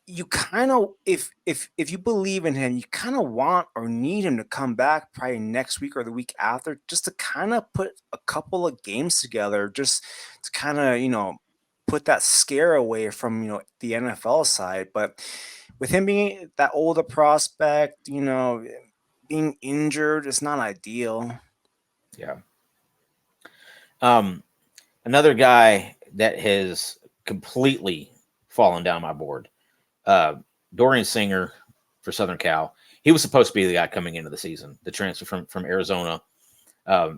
You kind of, if you believe in him, you kind of want or need him to come back probably next week or the week after, just to kind of put a couple of games together, just to kind of put that scare away from the NFL side. But with him being that older prospect, being injured, it's not ideal. Yeah. Another guy that has completely fallen down my board. Dorian Singer for Southern Cal. He was supposed to be the guy coming into the season, the transfer from Arizona.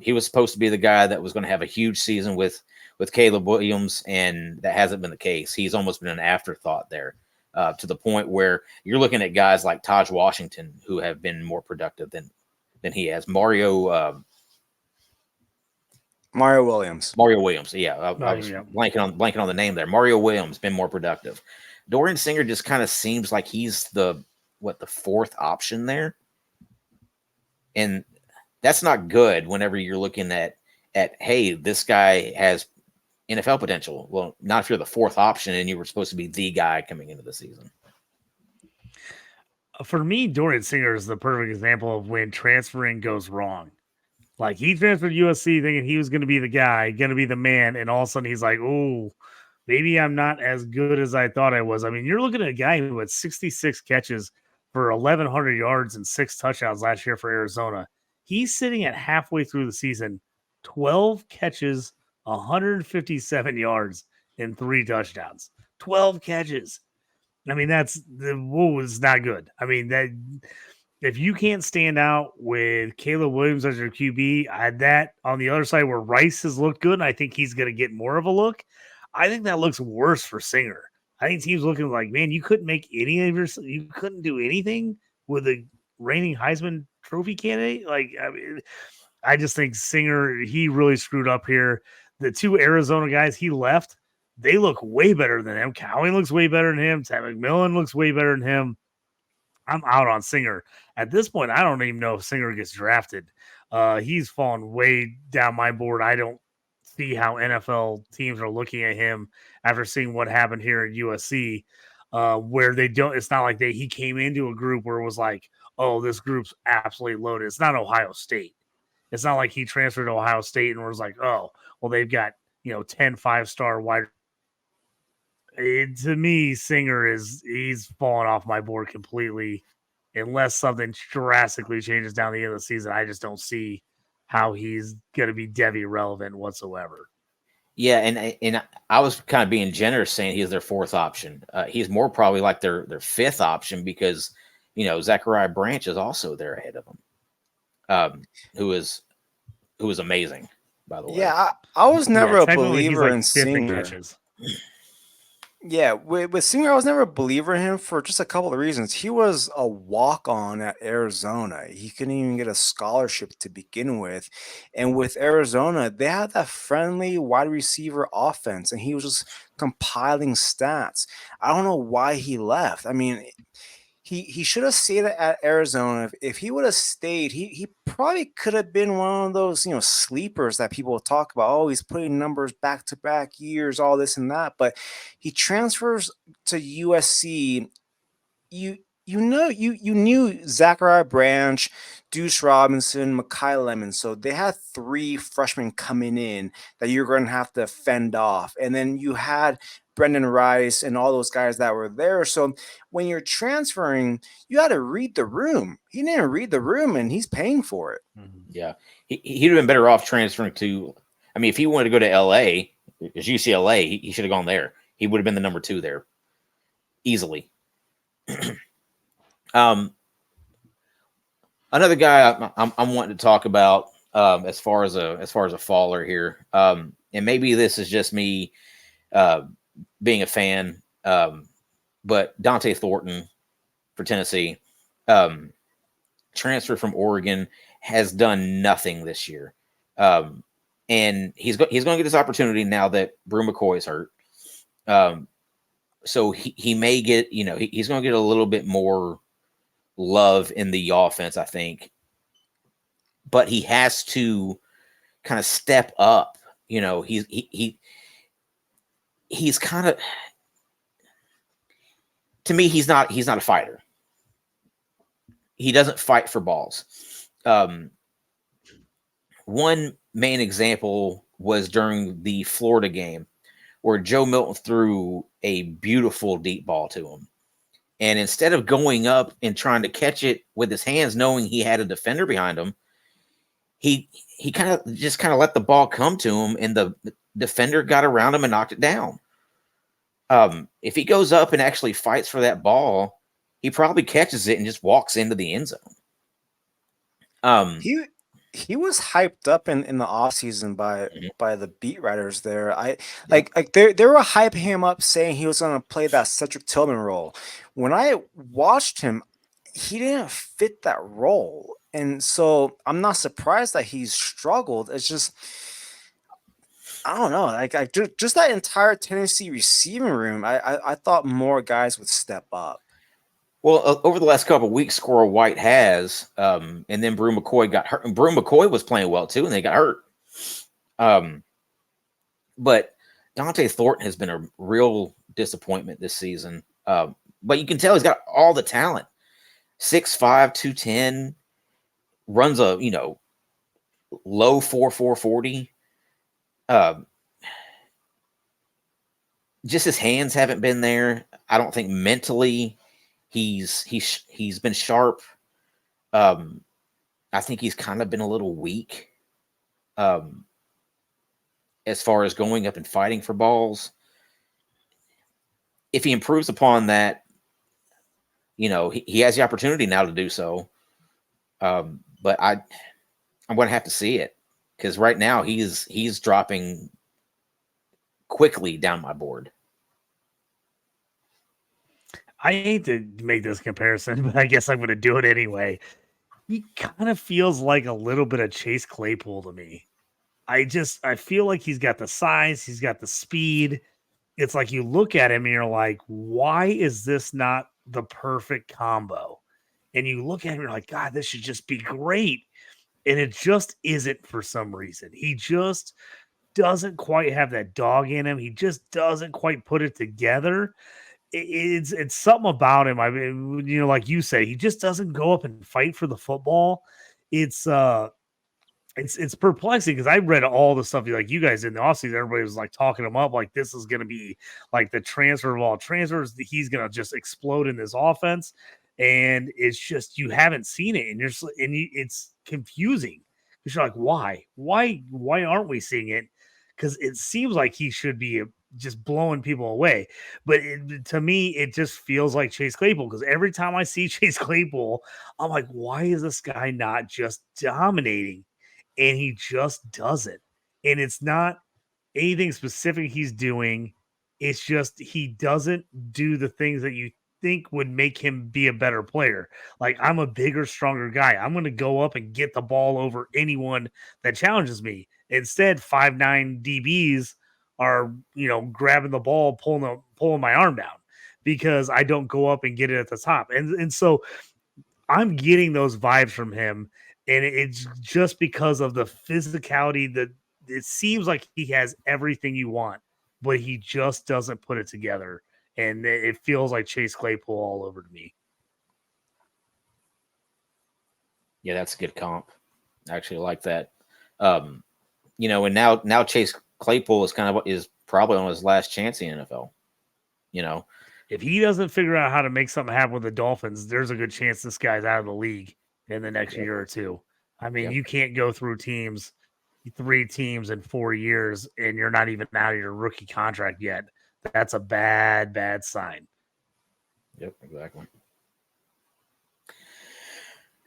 He was supposed to be the guy that was going to have a huge season with Caleb Williams, and that hasn't been the case. He's almost been an afterthought there, to the point where you're looking at guys like Taj Washington who have been more productive than he has. Mario Mario Williams. Mario Williams. Yeah, I was yeah. blanking on the name there. Mario Williams been more productive. Dorian Singer just kind of seems like he's the fourth option there, and that's not good. Whenever you're looking at hey, this guy has NFL potential. Well, not if you're the fourth option and you were supposed to be the guy coming into the season. For me, Dorian Singer is the perfect example of when transferring goes wrong. Like he transferred to USC thinking he was going to be the guy, going to be the man, and all of a sudden he's like, "Oh, maybe I'm not as good as I thought I was." I mean, you're looking at a guy who had 66 catches for 1,100 yards and 6 touchdowns last year for Arizona. He's sitting at halfway through the season, 12 catches, 157 yards, and 3 touchdowns. 12 catches. I mean, that's the was not good. I mean, that if you can't stand out with Caleb Williams as your QB, I had that on the other side where Rice has looked good, and I think he's going to get more of a look. I think that looks worse for Singer. I think teams looking like, man, you couldn't make any of your, you couldn't do anything with a reigning Heisman Trophy candidate. Like, I mean, I just think Singer, he really screwed up here. The 2 Arizona guys he left, they look way better than him. Cowan looks way better than him. Tad McMillan looks way better than him. I'm out on Singer. At this point, I don't even know if Singer gets drafted. He's fallen way down my board. I don't see how NFL teams are looking at him after seeing what happened here at USC, where they don't. It's not like he came into a group where it was like, oh, this group's absolutely loaded. It's not Ohio State. It's not like he transferred to Ohio State and was like, oh, well, they've got 10 5-star wide. To me, Singer he's fallen off my board completely. Unless something drastically changes down the end of the season, I just don't see how he's going to be Devy relevant whatsoever. Yeah, and I was kind of being generous saying he's their fourth option. He's more probably like their fifth option because Zachariah Branch is also there ahead of him, who is amazing, by the way. Yeah, I was never a technically he's believer like in fifth in Singer. catches. Yeah, with Singer, I was never a believer in him for just a couple of reasons. He was a walk-on at Arizona. He couldn't even get a scholarship to begin with. And with Arizona, they had that friendly wide receiver offense, and he was just compiling stats. I don't know why he left. I mean, he should have stayed at Arizona. If he would have stayed, he probably could have been one of those sleepers that people talk about. Oh, he's putting numbers back to back years, all this and that. But he transfers to USC. You knew Zachariah Branch, Deuce Robinson, Mekhi Lemon. So they had 3 freshmen coming in that you're going to have to fend off, and then you had Brendan Rice and all those guys that were there. So when you're transferring, you got to read the room. He didn't read the room, and he's paying for it. Yeah, he'd have been better off transferring to. I mean, if he wanted to go to LA, it's UCLA, he should have gone there. He would have been the number 2 there easily. Another guy I'm wanting to talk about as far as a faller here, and maybe this is just me being a fan, but Dante Thornton for Tennessee, transfer from Oregon, has done nothing this year, and he's going to get this opportunity now that Brew McCoy is hurt. So he may get, he's going to get a little bit more love in the offense, I think, but he has to kind of step up. He's kind of, to me, he's not a fighter. He doesn't fight for balls. One main example was during the Florida game where Joe Milton threw a beautiful deep ball to him. And instead of going up and trying to catch it with his hands, knowing he had a defender behind him, he kind of let the ball come to him, and the defender got around him and knocked it down. If he goes up and actually fights for that ball, he probably catches it and just walks into the end zone. He was hyped up in the offseason by the beat writers there. They were hyping him up, saying he was going to play that Cedric Tillman role. When I watched him, he didn't fit that role. And so I'm not surprised that he's struggled. It's just I don't know. Just that entire Tennessee receiving room. I thought more guys would step up. Well, over the last couple of weeks, Squirrel White has, and then Brew McCoy got hurt. And Brew McCoy was playing well too, and they got hurt. But Dante Thornton has been a real disappointment this season. But you can tell he's got all the talent. 6'5", 210, runs a low 4.40. Just his hands haven't been there. I don't think mentally he's been sharp. I think he's kind of been a little weak as far as going up and fighting for balls. If he improves upon that, he has the opportunity now to do so. But I'm going to have to see it, because right now he's dropping quickly down my board. I hate to make this comparison, but I guess I'm going to do it anyway. He kind of feels like a little bit of Chase Claypool to me. I feel like he's got the size, he's got the speed. It's like you look at him and you're like, why is this not the perfect combo? And you look at him and you're like, God, this should just be great. And it just isn't for some reason. He just doesn't quite have that dog in him. He just doesn't quite put it together. It's something about him. I mean, like you said, he just doesn't go up and fight for the football. It's perplexing, because I read all the stuff like you guys in the offseason. Everybody was like talking him up, like this is going to be like the transfer of all transfers. He's going to just explode in this offense, and it's just you haven't seen it, and it's confusing because you're like, why aren't we seeing it? Because it seems like he should be just blowing people away. But to me, it just feels like Chase Claypool, because every time I see Chase Claypool, I'm like, why is this guy not just dominating? And he just doesn't. And it's not anything specific he's doing. It's just he doesn't do the things that you think would make him be a better player. Like, I'm a bigger, stronger guy. I'm going to go up and get the ball over anyone that challenges me. Instead, 5'9" DBs are, grabbing the ball, pulling my arm down, because I don't go up and get it at the top. And so I'm getting those vibes from him. And it's just because of the physicality that it seems like he has everything you want, but he just doesn't put it together. And it feels like Chase Claypool all over to me. Yeah, that's a good comp. I actually like that. And now Chase Claypool is probably on his last chance in the NFL. If he doesn't figure out how to make something happen with the Dolphins, there's a good chance this guy's out of the league in the next year or two. I mean, you can't go through 3 teams in 4 years, and you're not even out of your rookie contract yet. That's a bad, bad sign. Yep, exactly.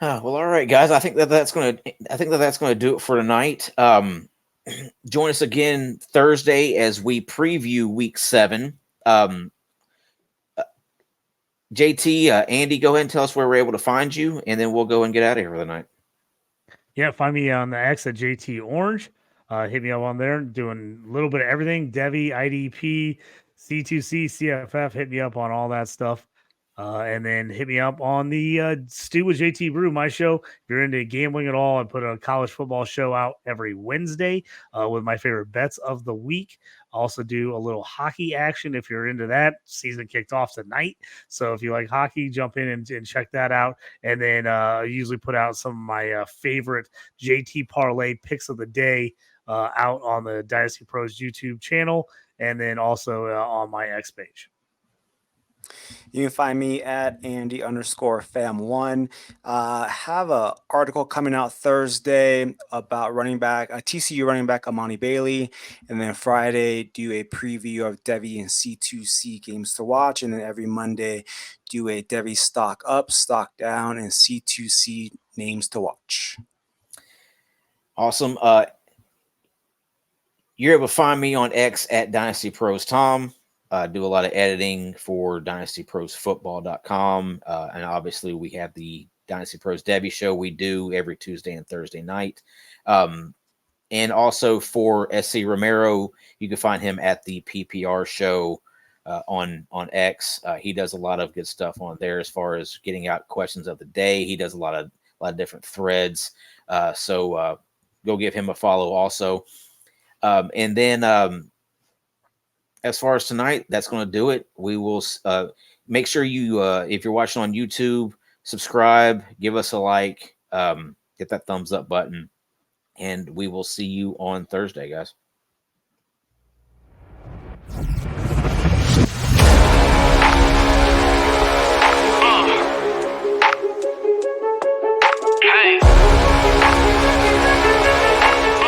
Well, all right, guys. I think that's going to do it for tonight. Join us again Thursday as we preview Week 7. JT, Andy, go ahead and tell us where we're able to find you, and then we'll go and get out of here for the night. Yeah, find me on the X at JT Orange. Hit me up on there, doing a little bit of everything. Devy, IDP, C2C, CFF. Hit me up on all that stuff. And then hit me up on the Stew with JT Brew, my show. If you're into gambling at all, I put a college football show out every Wednesday with my favorite bets of the week. I also do a little hockey action if you're into that. Season kicked off tonight. So if you like hockey, jump in and check that out. And then I usually put out some of my favorite JT Parlay picks of the day out on the Dynasty Pros YouTube channel, and then also on my X page. You can find me at Andy_fam1. Have a article coming out Thursday about TCU running back Amani Bailey. And then Friday, do a preview of Devy and C2C games to watch. And then every Monday, do a Devy stock up, stock down, and C2C names to watch. Awesome. You're able to find me on X at Dynasty Pros Tom. Do a lot of editing for DynastyProsFootball.com. And obviously we have the Dynasty Pros Devy Show we do every Tuesday and Thursday night. And also for SC Romero, you can find him at the PPR show on X. He does a lot of good stuff on there as far as getting out questions of the day. He does a lot of different threads. So go give him a follow also. And then as far as tonight, that's going to do it. We will make sure you, if you're watching on YouTube, subscribe, give us a like, hit that thumbs up button, and we will see you on Thursday, guys.